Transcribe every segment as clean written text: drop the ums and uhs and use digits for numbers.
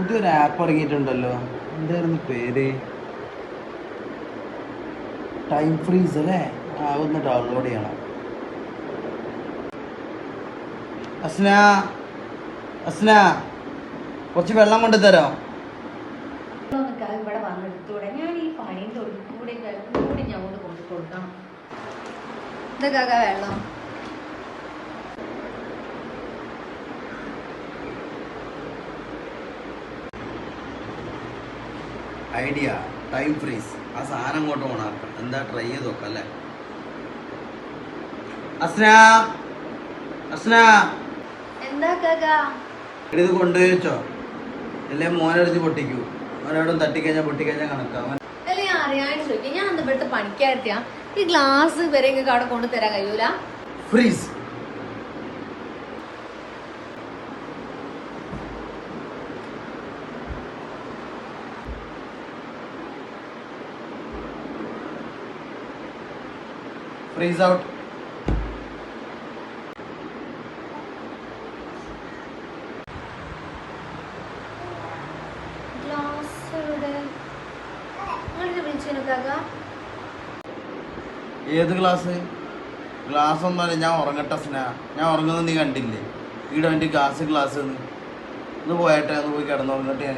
പുതിയൊരു ആപ്പ് ഇറങ്ങിയിട്ടുണ്ടല്ലോ, എന്തായിരുന്നു പേര്? ടൈം ഫ്രീസ് അല്ലേ? ഒന്ന് ഡൗൺലോഡ് ചെയ്യണം. അസ്ന, അസ്ന, കുറച്ച് വെള്ളം കൊണ്ട് തരാം. ഇവിടെ വന്നെടുത്തൂടെ? ഞാൻ ഈ പണിയും കൂടി ഞാൻ കൊണ്ട് കൊണ്ടു കൊടുക്കണം. ഇതൊക്കെ വെള്ളം ഐഡിയ ടൈം ഫ്രീസ്. ആ സാധനം അങ്ങോട്ട് ഓണാക്കാം. എന്താ ട്രൈ ചെയ്ത് നോക്കാം അല്ലേ? അസ്ന, അസ്ന, എന്താ കാക്കാ? ഇത് കൊണ്ടുവച്ചോ, അല്ലേ മോനെടുത്ത് പൊട്ടിക്കൂ. അവനോടും തട്ടിക്കഴിഞ്ഞാൽ പൊട്ടിക്കഴിഞ്ഞാൽ കണക്കാവും. അല്ലേ ഞാൻ അറിയാണ്ട് ചോദിക്കാം. ഞാൻ എന്താ ഇവിടുത്തെ പണിക്കാരത്തിയാ? ഈ ഗ്ലാസ് വരെയൊക്കെ അവിടെ കൊണ്ടുതരാൻ കഴിയൂല? ഫ്രീസ്. Freeze out. ഏത് ഗ്ലാസ്? ഗ്ലാസ് ഒന്നുമല്ല, ഞാൻ ഉറങ്ങട്ടെ സ്ന. ഞാൻ ഉറങ്ങുന്നത് നീ കണ്ടില്ലേ? ഈടെ വേണ്ടി ഗ്ലാസ് ഒന്ന് പോയട്ടെ, ഒന്ന് പോയി കിടന്നുറങ്ങട്ടെ. ഞാൻ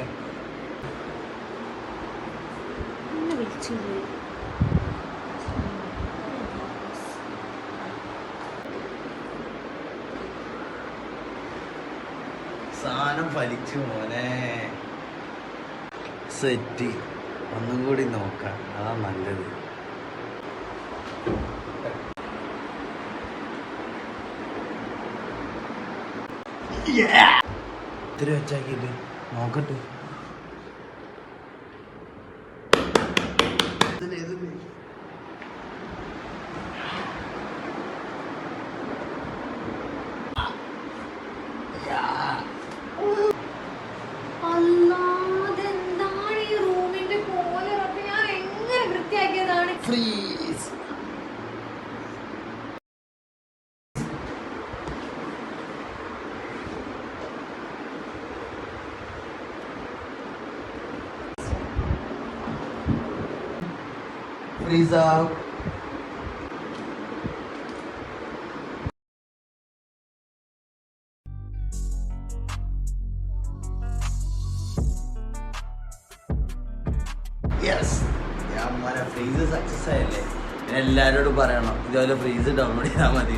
സാധനം ഫലിച്ചു മോനെ. സെറ്റ്. ഒന്നും കൂടി നോക്കാം, അതാ നല്ലത്. ഇത്തിരി വെച്ചാക്കിട്ട് നോക്കട്ടെ. അല്ലാതെന്താണ് ഈ റൂമിന്റെ പോലെ? ഞാൻ എങ്ങനെ വൃത്തിയാക്കിയതാണ്? ഫ്രീസ്. Freeze out. യെസ്, ഞാൻ മോനെ ഫ്രീസ് സക്സസ് ആയല്ലേ. എല്ലാവരോടും പറയണം ഇതുപോലെ ഫ്രീസ് ഡൗൺലോഡ് ചെയ്താൽ മതി.